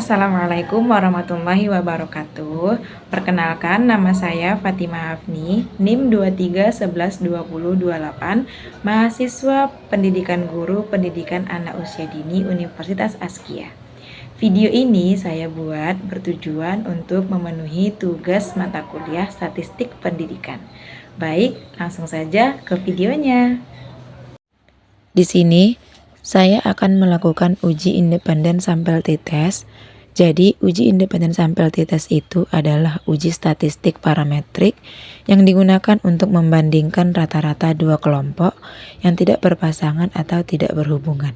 Assalamualaikum warahmatullahi wabarakatuh. Perkenalkan, nama saya Fatimah Hafni, NIM 23112028, mahasiswa Pendidikan Guru Pendidikan Anak Usia Dini Universitas Askia. Video ini saya buat bertujuan untuk memenuhi tugas mata kuliah Statistik Pendidikan. Baik, langsung saja ke videonya. Di sini saya akan melakukan uji independen sampel t-test. Jadi, uji independen sampel t-test itu adalah uji statistik parametrik yang digunakan untuk membandingkan rata-rata dua kelompok yang tidak berpasangan atau tidak berhubungan.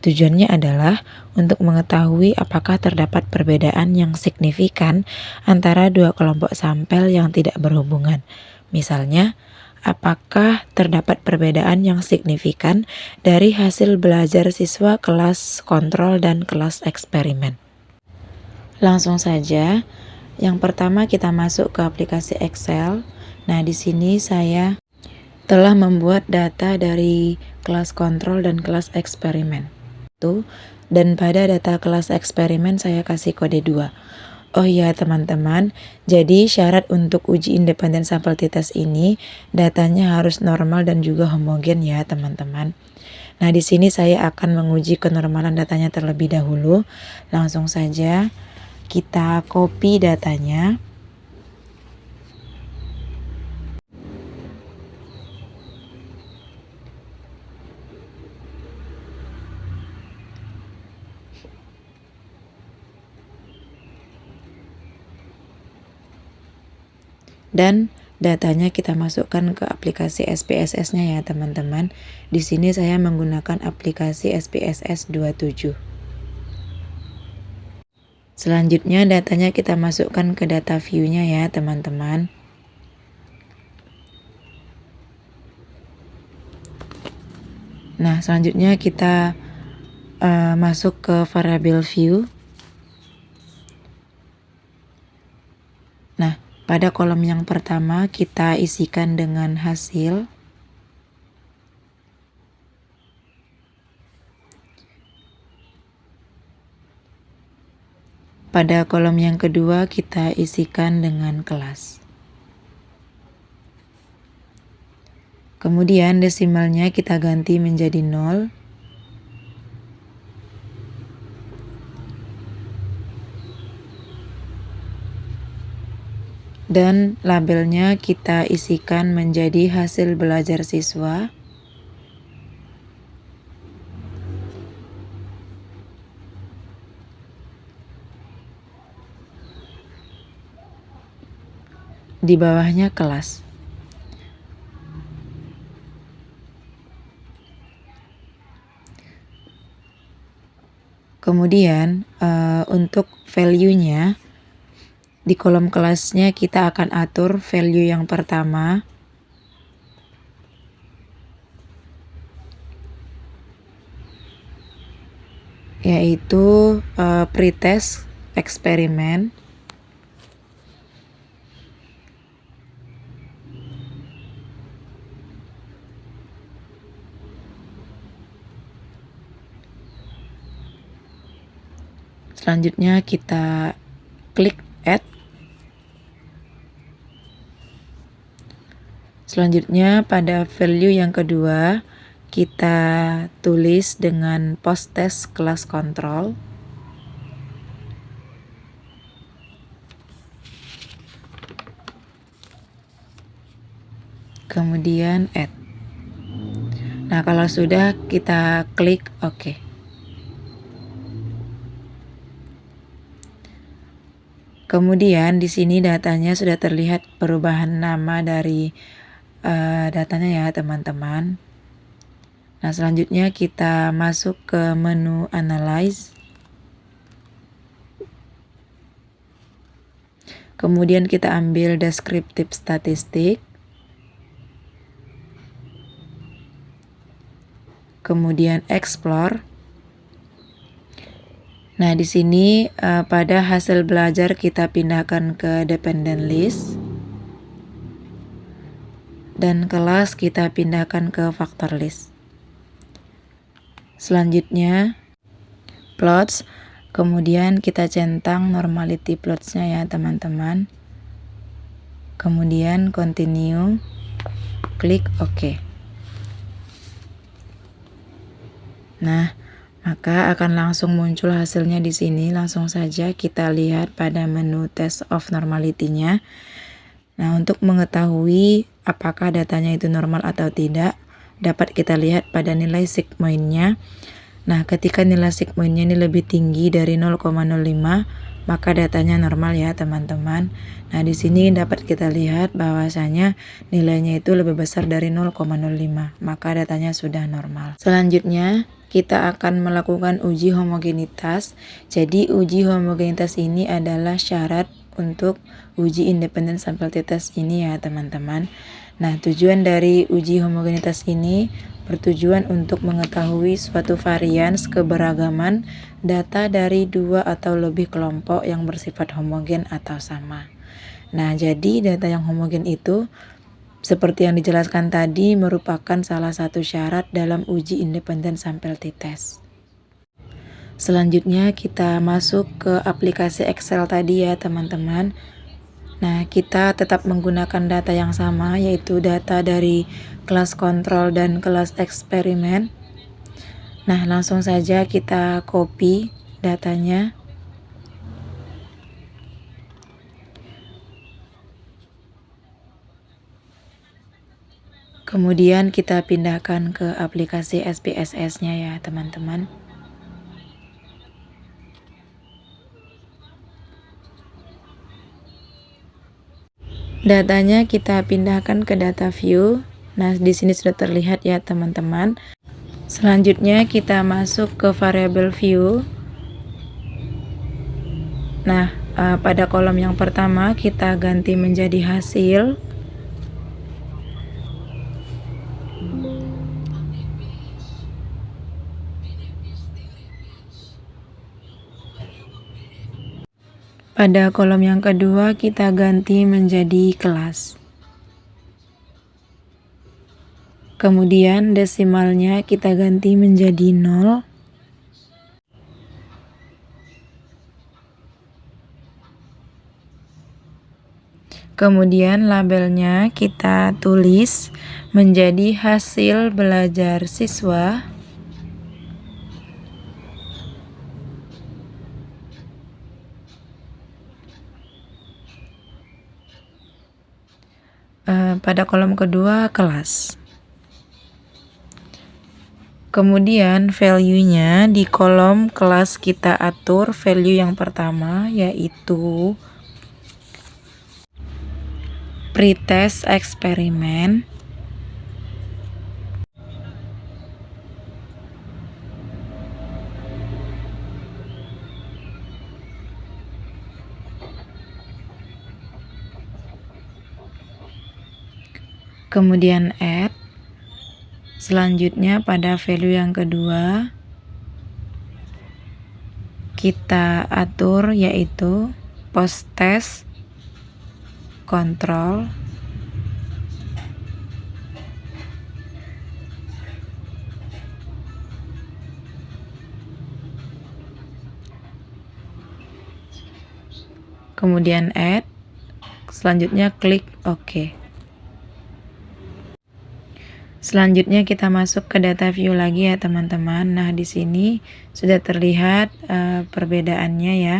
Tujuannya adalah untuk mengetahui apakah terdapat perbedaan yang signifikan antara dua kelompok sampel yang tidak berhubungan. Misalnya, apakah terdapat perbedaan yang signifikan dari hasil belajar siswa kelas kontrol dan kelas eksperimen. Langsung saja, yang pertama kita masuk ke aplikasi Excel. Nah, di sini saya telah membuat data dari kelas kontrol dan kelas eksperimen. Dan pada data kelas eksperimen saya kasih kode 2. Oh iya teman-teman, jadi syarat untuk uji independen sampel t-test ini datanya harus normal dan juga homogen ya teman-teman. Nah, di sini saya akan menguji kenormalan datanya terlebih dahulu. Langsung saja kita copy datanya. Dan datanya kita masukkan ke aplikasi SPSS-nya ya teman-teman. Di sini saya menggunakan aplikasi SPSS 27. Selanjutnya datanya kita masukkan ke data view-nya ya teman-teman. Nah, selanjutnya kita masuk ke variable view. Nah, pada kolom yang pertama kita isikan dengan hasil. Pada kolom yang kedua kita isikan dengan kelas. Kemudian desimalnya kita ganti menjadi 0. Dan labelnya kita isikan menjadi hasil belajar siswa. Di bawahnya kelas. Kemudian untuk value-nya, di kolom kelasnya kita akan atur value yang pertama, yaitu pretest eksperimen. Selanjutnya kita klik add. Selanjutnya pada value yang kedua kita tulis dengan post test kelas kontrol. Kemudian add. Nah, kalau sudah kita klik OK. Kemudian di sini datanya sudah terlihat perubahan nama dari datanya ya teman-teman. Nah, selanjutnya kita masuk ke menu Analyze. Kemudian kita ambil Descriptive Statistik. Kemudian Explore. Nah, di sini pada hasil belajar kita pindahkan ke Dependent List. Dan kelas kita pindahkan ke Factor List. Selanjutnya, plots. Kemudian kita centang normality plots-nya ya teman-teman. Kemudian continue, klik OK. Nah, maka akan langsung muncul hasilnya di sini. Langsung saja kita lihat pada menu test of normality-nya. Nah, untuk mengetahui apakah datanya itu normal atau tidak, dapat kita lihat pada nilai sigmoidnya. Nah, ketika nilai sigmoidnya ini lebih tinggi dari 0,05, maka datanya normal ya teman-teman. Nah, di sini dapat kita lihat bahwasanya nilainya itu lebih besar dari 0,05, maka datanya sudah normal. Selanjutnya, kita akan melakukan uji homogenitas. Jadi, uji homogenitas ini adalah syarat untuk uji independen sampel t-test ini ya teman-teman. Nah, tujuan dari uji homogenitas ini bertujuan untuk mengetahui suatu varians keberagaman data dari dua atau lebih kelompok yang bersifat homogen atau sama. Nah, jadi data yang homogen itu seperti yang dijelaskan tadi merupakan salah satu syarat dalam uji independen sampel t-test. Selanjutnya kita masuk ke aplikasi Excel tadi ya teman-teman. Nah, kita tetap menggunakan data yang sama, yaitu data dari kelas kontrol dan kelas eksperimen. Nah, langsung saja kita copy datanya. Kemudian kita pindahkan ke aplikasi SPSS-nya ya teman-teman. Datanya kita pindahkan ke data view. Nah, di sini sudah terlihat ya teman-teman. Selanjutnya kita masuk ke variable view. Nah, pada kolom yang pertama kita ganti menjadi hasil. Pada kolom yang kedua kita ganti menjadi kelas. Kemudian desimalnya kita ganti menjadi 0. Kemudian labelnya kita tulis menjadi hasil belajar siswa. Pada kolom kedua kelas. Kemudian value-nya di kolom kelas kita atur value yang pertama yaitu pretest eksperimen. Kemudian add. Selanjutnya pada value yang kedua kita atur yaitu post test control. Kemudian add. Selanjutnya klik OK. Selanjutnya kita masuk ke data view lagi ya teman-teman. Nah, di sini sudah terlihat perbedaannya ya.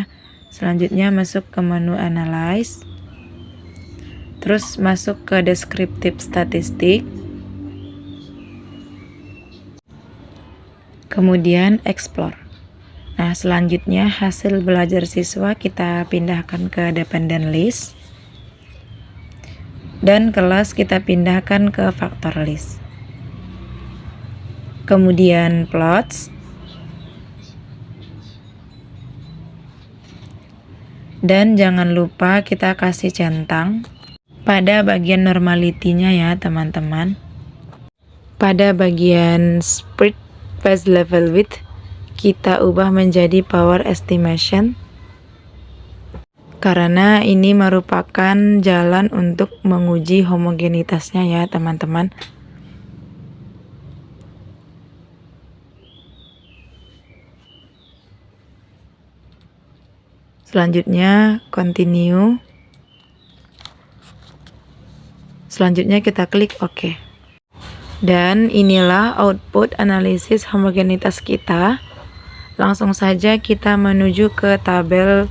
Selanjutnya masuk ke menu analyze. Terus masuk ke descriptive statistik. Kemudian explore. Nah, selanjutnya hasil belajar siswa kita pindahkan ke dependent list. Dan kelas kita pindahkan ke factor list. Kemudian plots. Dan jangan lupa kita kasih centang pada bagian normality-nya ya teman-teman. Pada bagian spread phase level width kita ubah menjadi power estimation. Karena ini merupakan jalan untuk menguji homogenitasnya ya teman-teman. Selanjutnya continue. Selanjutnya kita klik OK. Dan inilah output analisis homogenitas kita. Langsung saja kita menuju ke tabel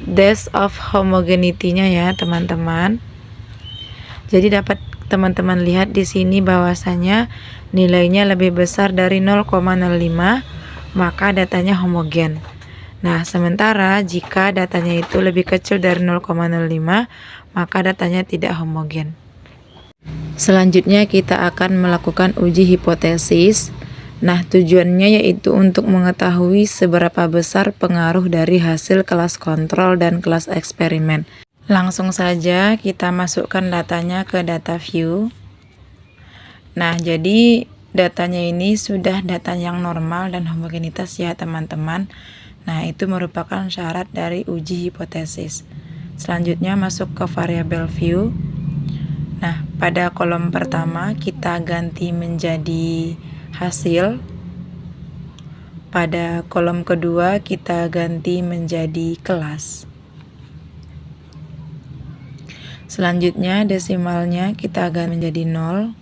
dash of homogeneity-nya ya, teman-teman. Jadi dapat teman-teman lihat di sini bahwasanya nilainya lebih besar dari 0,05, maka datanya homogen. Nah, sementara jika datanya itu lebih kecil dari 0,05, maka datanya tidak homogen. Selanjutnya kita akan melakukan uji hipotesis. Nah, tujuannya yaitu untuk mengetahui seberapa besar pengaruh dari hasil kelas kontrol dan kelas eksperimen. Langsung saja kita masukkan datanya ke data view. Nah, jadi datanya ini sudah data yang normal dan homogenitas ya teman-teman. Nah, itu merupakan syarat dari uji hipotesis. Selanjutnya masuk ke variabel view. Nah, pada kolom pertama kita ganti menjadi hasil. Pada kolom kedua kita ganti menjadi kelas. Selanjutnya desimalnya kita ganti menjadi 0.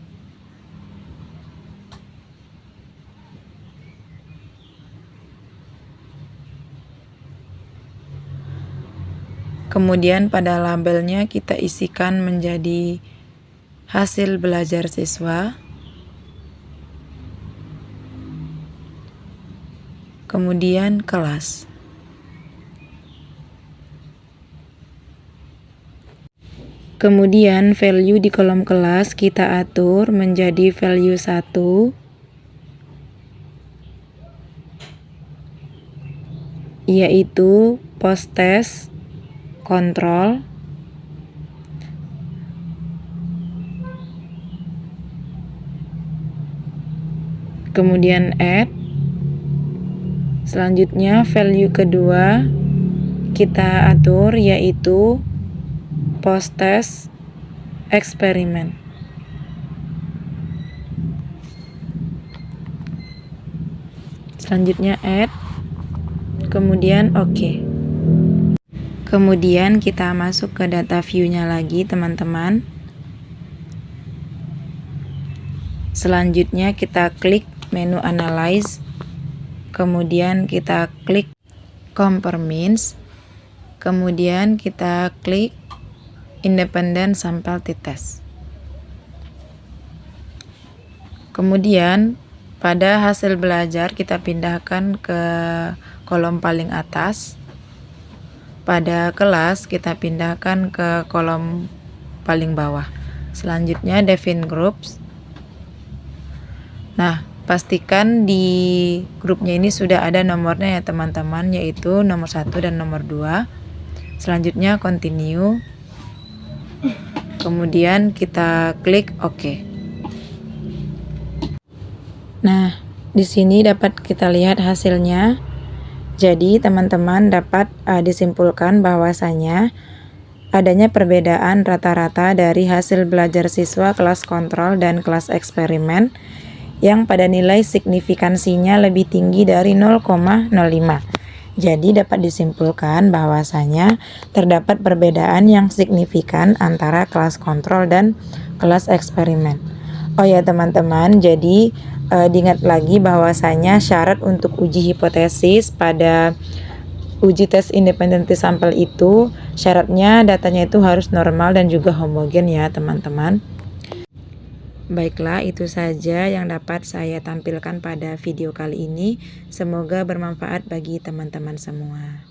Kemudian pada labelnya kita isikan menjadi hasil belajar siswa. Kemudian kelas. Kemudian value di kolom kelas kita atur menjadi value 1, yaitu post test kontrol. Kemudian add. Selanjutnya value kedua kita atur yaitu post test eksperimen. Selanjutnya add, kemudian OK. Kemudian kita masuk ke data view-nya lagi teman-teman. Selanjutnya kita klik menu analyze, kemudian kita klik compare means, kemudian kita klik independent sample t-test. Kemudian pada hasil belajar kita pindahkan ke kolom paling atas. Pada kelas kita pindahkan ke kolom paling bawah. Selanjutnya define groups. Nah, pastikan di grupnya ini sudah ada nomornya ya teman-teman, yaitu nomor 1 dan nomor 2. Selanjutnya continue. Kemudian kita klik OK. Nah, di sini dapat kita lihat hasilnya. Jadi, teman-teman dapat disimpulkan bahwasanya adanya perbedaan rata-rata dari hasil belajar siswa kelas kontrol dan kelas eksperimen yang pada nilai signifikansinya lebih tinggi dari 0,05. Jadi dapat disimpulkan bahwasanya terdapat perbedaan yang signifikan antara kelas kontrol dan kelas eksperimen. Oh ya teman-teman, jadi diingat lagi bahwasanya syarat untuk uji hipotesis pada uji tes independensi sampel itu syaratnya datanya itu harus normal dan juga homogen ya teman-teman. Baiklah, itu saja yang dapat saya tampilkan pada video kali ini. Semoga bermanfaat bagi teman-teman semua.